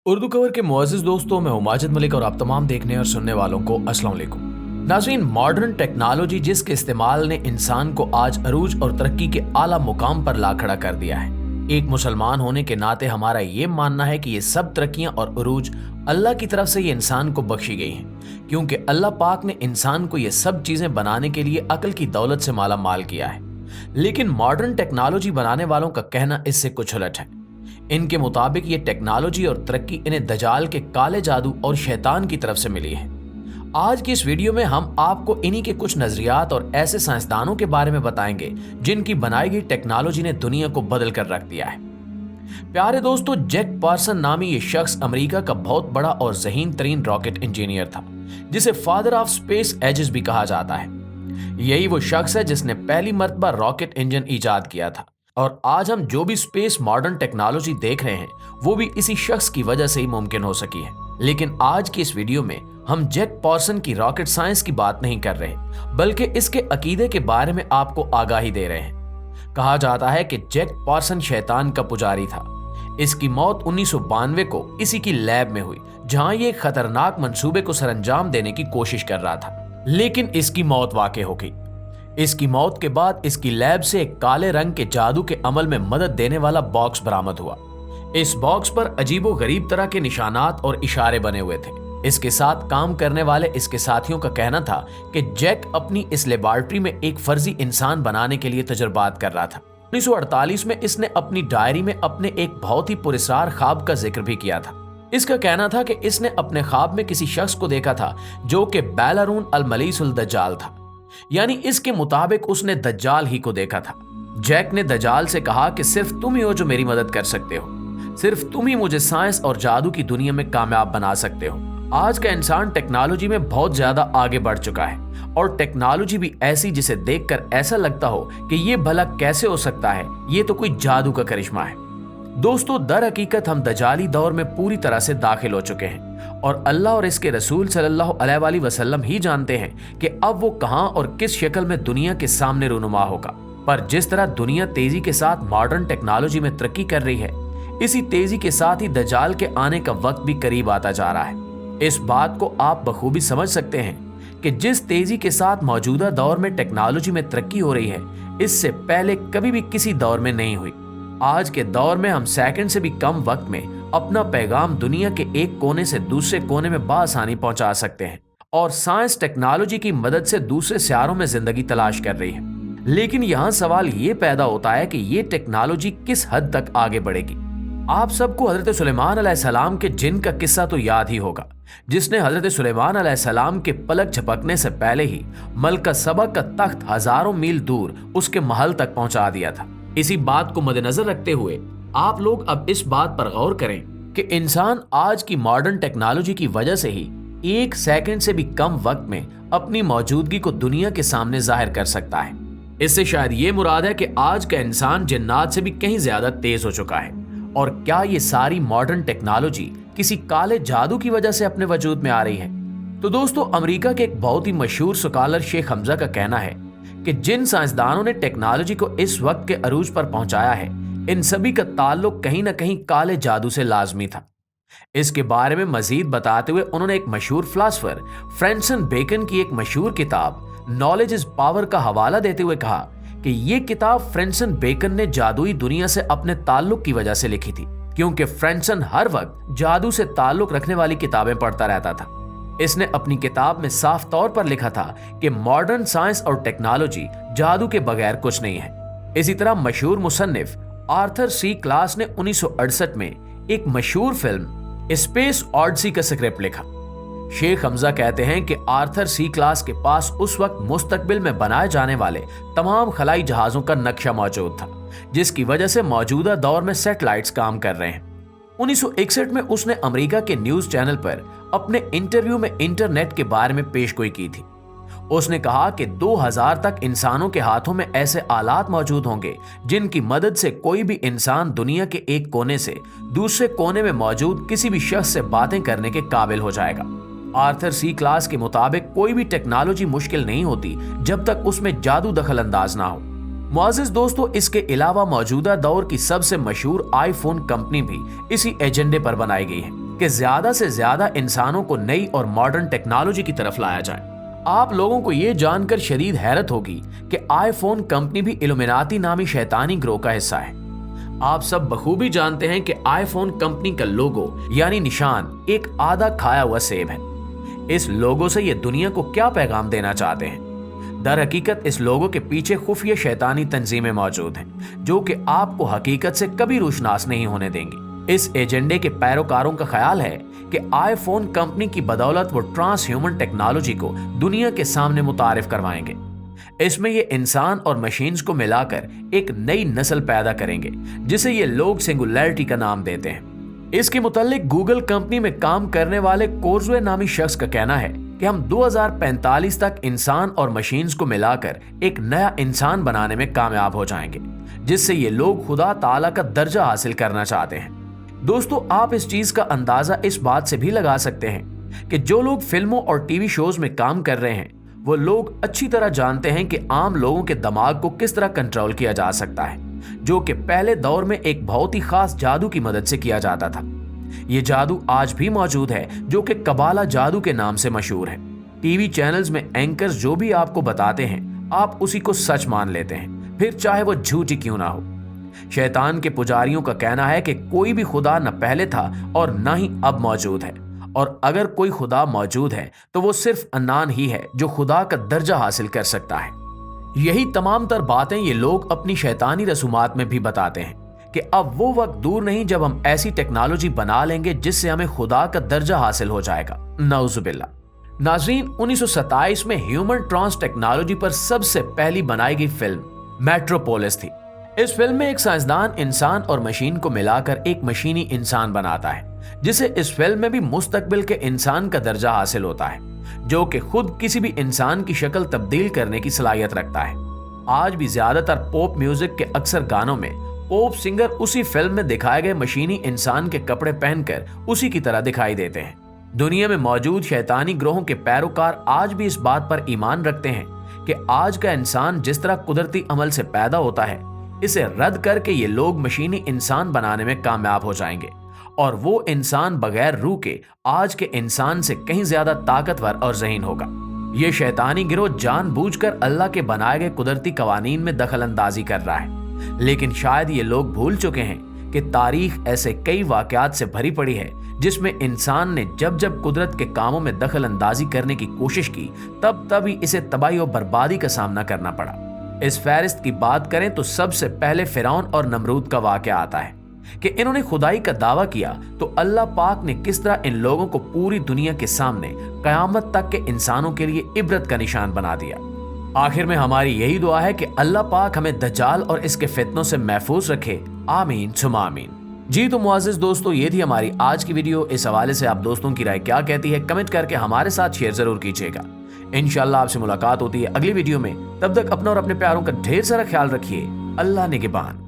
Urdu cover के मुअज़्ज़िज़ दोस्तों, मैं हूं माजिद मलिक और आप तमाम देखने और सुनने वालों को अस्सलाम वालेकुम। नाज़रीन, मॉडर्न टेक्नोलॉजी जिसके इस्तेमाल ने इंसान को आज अरूज और तरक्की के आला मुकाम पर ला खड़ा कर दिया है। एक मुसलमान होने के नाते हमारा ये मानना है कि ये सब तरक्कियां और अरूज अल्लाह की तरफ से ये इंसान को बख्शी गई हैं, क्योंकि अल्लाह पाक ने इंसान को ये सब चीजें बनाने के लिए अक्ल की दौलत से माला माल किया है। लेकिन मॉडर्न टेक्नोलॉजी बनाने वालों का कहना इससे कुछ उलट है। इनके मुताबिक ये टेक्नोलॉजी और तरक्की इन्हें दजाल के काले जादू और शैतान की तरफ से मिली है। आज की इस वीडियो में हम आपको इन्हीं के कुछ नजरियात और ऐसे साइंसदानों के बारे में बताएंगे जिनकी बनाई गई टेक्नोलॉजी ने दुनिया को बदल कर रख दिया है। प्यारे दोस्तों, जैक पार्सन नामी ये शख्स अमेरिका का बहुत बड़ा और ज़हीन तरीन रॉकेट इंजीनियर था, जिसे फादर ऑफ स्पेस एजेस भी कहा जाता है। यही वो शख्स है जिसने पहली मर्तबा रॉकेट इंजन इजाद किया था, और आज हम जो भी स्पेस मॉडर्न टेक्नोलॉजी देख रहे हैं वो भी इसी शख्स की वजह से ही मुमकिन हो सकी है। लेकिन आज की इस वीडियो में हम जैक पार्सन की रॉकेट साइंस की बात नहीं कर रहे, बल्कि इसके अकीदे के बारे में आपको आगाही दे रहे हैं। कहा जाता है कि जैक पार्सन शैतान का पुजारी था। इसकी मौत 1992 को इसी की लैब में हुई, जहां ये एक खतरनाक मंसूबे को सरंजाम देने की कोशिश कर रहा था, लेकिन इसकी मौत वाक़ई हो गई। इसकी मौत के बाद इसकी लैब से एक काले रंग के जादू के अमल में मदद देने वाला बॉक्स बरामद हुआ। इस बॉक्स पर अजीबो गरीब तरह के निशानात और इशारे बने हुए थे। इसके साथ काम करने वाले इसके साथियों का कहना था कि जैक अपनी इस लेबॉर्ट्री में एक फर्जी इंसान बनाने के लिए तजुर्बात कर रहा था। 1948 में इसने अपनी डायरी में अपने एक बहुत ही पुरस्कार ख्वाब का जिक्र भी किया था। इसका कहना था कि इसने अपने ख्वाब में किसी शख्स को देखा था जो कि बैलारून अल मलीसुल दज्जाल था, यानी इसके मुताबिक उसने दज्जाल ही को देखा था। जैक ने दज्जाल से कहा कि सिर्फ तुम ही हो जो मेरी मदद कर सकते हो, सिर्फ तुम ही मुझे साइंस और जादू की दुनिया में कामयाब बना सकते हो। आज का इंसान टेक्नोलॉजी में बहुत ज्यादा आगे बढ़ चुका है, और टेक्नोलॉजी भी ऐसी जिसे देखकर ऐसा लगता हो कि ये भला कैसे हो सकता है, ये तो कोई जादू का करिश्मा है। दोस्तों, दर हकीकत हम दजाली दौर में पूरी तरह से दाखिल हो चुके हैं, और अल्लाह और इसके रसूल सल्लल्लाहु अलैहि वसल्लम ही जानते हैं कि अब वो कहां और किस शक्ल में दुनिया के सामने रूनुमा होगा। पर जिस तरह दुनिया तेजी के साथ मॉडर्न टेक्नोलॉजी में तरक्की कर रही है, इसी तेजी के साथ ही दजाल के आने का वक्त भी करीब आता जा रहा है। इस बात को आप बखूबी समझ सकते हैं कि जिस तेजी के साथ मौजूदा दौर में टेक्नोलॉजी में तरक्की हो रही है, इससे पहले कभी भी किसी दौर में नहीं हुई। आज के दौर में हम सेकंड से भी कम वक्त में अपना पैगाम दुनिया के एक कोने से दूसरे कोने में बासानी पहुंचा सकते हैं, और साइंस टेक्नोलॉजी की मदद से दूसरे सियारों में जिंदगी तलाश कर रही है। लेकिन यहाँ सवाल ये पैदा होता है कि ये टेक्नोलॉजी किस हद तक आगे बढ़ेगी। आप सबको हजरत सुलेमान अलैहिस्सलाम के जिन का किस्सा तो याद ही होगा, जिसने हजरत सुलेमान अलैहिस्सलाम के पलक झपकने से पहले ही मलका सबा का तख्त हजारों मील दूर उसके महल तक पहुंचा दिया था। इसी बात को मद्देनजर रखते हुए आप लोग अब इस बात पर गौर करें कि इंसान आज की मॉडर्न टेक्नोलॉजी की वजह से ही एक सेकंड से भी कम वक्त में अपनी मौजूदगी को दुनिया के सामने जाहिर कर सकता है। इससे शायद ये मुराद है कि आज का इंसान जिन्नात से भी कहीं ज्यादा तेज हो चुका है। और क्या ये सारी मॉडर्न टेक्नोलॉजी किसी काले जादू की वजह से अपने वजूद में आ रही है? तो दोस्तों, अमेरिका के एक बहुत ही मशहूर स्कॉलर शेख हमजा का कहना है कि जिन साइंसदानों ने टेक्नोलॉजी को इस वक्त के अरूज पर पहुंचाया है, इन सभी का ताल्लुक कहीं ना कहीं काले जादू से लाजमी था। इसके बारे में मजीद बताते हुए उन्होंने एक मशहूर फिलासफर फ्रांसिस बेकन की एक मशहूर किताब नॉलेज इज पावर का हवाला देते हुए कहा कि ये किताब फ्रांसिस बेकन ने जादुई दुनिया से अपने ताल्लुक की वजह से लिखी थी, क्योंकि फ्रांसिस हर वक्त जादू से ताल्लुक रखने वाली किताबें पढ़ता रहता था। इसने अपनी किताब में साफ तौर पर लिखा था कि मॉडर्न साइंस और टेक्नोलॉजी जादू के बगैर कुछ नहीं है। इसी तरह मशहूर मुसन्निफ आर्थर सी क्लास ने 1968 में एक मशहूर फिल्म स्पेस ऑडिसी का स्क्रिप्ट लिखा। शेख हमजा कहते हैं कि आर्थर सी क्लास के पास उस वक्त मुस्तकबिल में बनाए जाने वाले तमाम खलाई जहाजों का नक्शा मौजूद था, जिसकी वजह से मौजूदा दौर में सैटेलाइट्स काम कर रहे हैं। 1961 में उसने अमेरिका के न्यूज चैनल पर अपने इंटरव्यू में इंटरनेट के बारे में पेशगोई की थी। उसने कहा कि 2000 तक इंसानों के हाथों में ऐसे आलात मौजूद होंगे जिनकी मदद से कोई भी इंसान दुनिया के एक कोने से दूसरे कोने में मौजूद किसी भी शख्स से बातें करने के काबिल हो जाएगा। आर्थर सी क्लास के मुताबिक कोई भी टेक्नोलॉजी मुश्किल नहीं होती जब तक उसमें जादू दखल अंदाज ना हो। मुआज़िज़ दोस्तों, इसके अलावा मौजूदा दौर की सबसे मशहूर आईफोन कंपनी भी इसी एजेंडे पर बनाई गई है कि ज्यादा से ज्यादा इंसानों को नई और मॉडर्न टेक्नोलॉजी की तरफ लाया जाए। आप लोगों को यह जानकर शदीद हैरत होगी कि आईफोन कंपनी भी इल्यूमिनाती नामी शैतानी ग्रोह का हिस्सा है। आप सब बखूबी जानते हैं कि आईफोन कंपनी का लोगो यानी निशान एक आधा खाया हुआ सेब है। इस लोगो से ये दुनिया को क्या पैगाम देना चाहते हैं? दर हकीकत इस लोगो के पीछे खुफिया शैतानी तंजीमें मौजूद हैं जो कि आपको हकीकत से कभी रोशनास नहीं होने देंगी। इस एजेंडे के पैरोकारों का ख्याल है कि आईफोन कंपनी की बदौलत वो ट्रांस ह्यूमन टेक्नोलॉजी को दुनिया के सामने मुतारिफ करवाएंगे। इसमें ये इंसान और मशीन्स को मिलाकर एक नई नस्ल पैदा करेंगे जिसे ये लोग सिंगुलैरिटी का नाम देते हैं। इसके मुतालिक गूगल कंपनी में काम करने वाले कोर्जवे नामी शख्स का कहना है कि हम 2045 तक इंसान और मशीन्स को मिलाकर एक नया इंसान बनाने में कामयाब हो जाएंगे जिससे ये लोग खुदा ताला का दर्जा हासिल करना चाहते हैं। दोस्तों, आप इस चीज का अंदाजा इस बात से भी लगा सकते हैं कि जो लोग फिल्मों और टीवी शोज में काम कर रहे हैं वो लोग अच्छी तरह जानते हैं कि आम लोगों के दिमाग को किस तरह कंट्रोल किया जा सकता है, जो कि पहले दौर में एक बहुत ही खास जादू की मदद से किया जाता था। ये जादू आज भी मौजूद है जो कि कबाला जादू के नाम से मशहूर है। टीवी चैनल्स में एंकर्स जो भी आपको बताते हैं आप उसी को सच मान लेते हैं, फिर चाहे वो झूठी क्यों ना हो। शैतान के पुजारियों का कहना है कि कोई भी खुदा न पहले था और न ही अब मौजूद है, और अगर कोई खुदा मौजूद है तो वो सिर्फ अन्नान ही है जो खुदा का दर्जा हासिल कर सकता है। यही तमाम तर बातें ये लोग अपनी शैतानी रसूमात में भी बताते हैं कि अब वो वक्त दूर नहीं जब हम ऐसी टेक्नोलॉजी बना लेंगे जिससे हमें खुदा का दर्जा हासिल हो जाएगा। नऊजुबिल्लाह। नाज़रीन, 1927 में ह्यूमन ट्रांस टेक्नोलॉजी पर सबसे पहली बनाई गई फिल्म मेट्रोपोलिस थी। इस फिल्म में एक साइंसदान इंसान और मशीन को मिलाकर एक मशीनी इंसान बनाता है जिसे इस फिल्म में भी मुस्तकबिल के इंसान का दर्जा हासिल होता है जो कि खुद किसी भी इंसान की शक्ल तब्दील करने की सलाहियत रखता है। आज भी ज्यादातर पॉप म्यूजिक के अक्सर गानों में पॉप सिंगर उसी फिल्म में दिखाए गए मशीनी इंसान के कपड़े पहनकर उसी की तरह दिखाई देते हैं। दुनिया में मौजूद शैतानी ग्रोहों के पैरोकार आज भी इस बात पर ईमान रखते हैं कि आज का इंसान जिस तरह कुदरती अमल से पैदा होता है इसे रद्द करके ये लोग मशीनी इंसान बनाने में कामयाब हो जाएंगे और वो इंसान बगैर रूह के आज के इंसान से कहीं ज्यादा ताकतवर और ज़हीन होगा। ये शैतानी गिरोह जानबूझकर अल्लाह के बनाए गए कुदरती कवानीन में दखल अंदाजी कर रहा है, लेकिन शायद ये लोग भूल चुके हैं कि तारीख ऐसे कई वाकयात से भरी पड़ी है जिसमें इंसान ने जब जब कुदरत के कामों में दखल अंदाजी करने की कोशिश की तब ही इसे तबाही और बर्बादी का सामना करना पड़ा। इस फहरिस्त की बात करें तो सबसे पहले फिरौन और नमरूद का वाकया आता है कि इन्होंने खुदाई का दावा किया तो अल्लाह पाक ने किस तरह इन लोगों को पूरी दुनिया के सामने कयामत तक के इंसानों के लिए इबरत का निशान बना दिया। आखिर में हमारी यही दुआ है कि अल्लाह पाक हमें दज्जाल और इसके फितनों से महफूज रखे। आमीन सुमा आमीन। जी तो मुअज़्ज़िज़ दोस्तों, ये थी हमारी आज की वीडियो। इस हवाले से आप दोस्तों की राय क्या कहती है कमेंट करके हमारे साथ शेयर जरूर कीजिएगा। इंशाअल्लाह आपसे मुलाकात होती है अगली वीडियो में। तब तक अपना और अपने प्यारों का ढेर सारा ख्याल रखिए। अल्लाह निगहबान।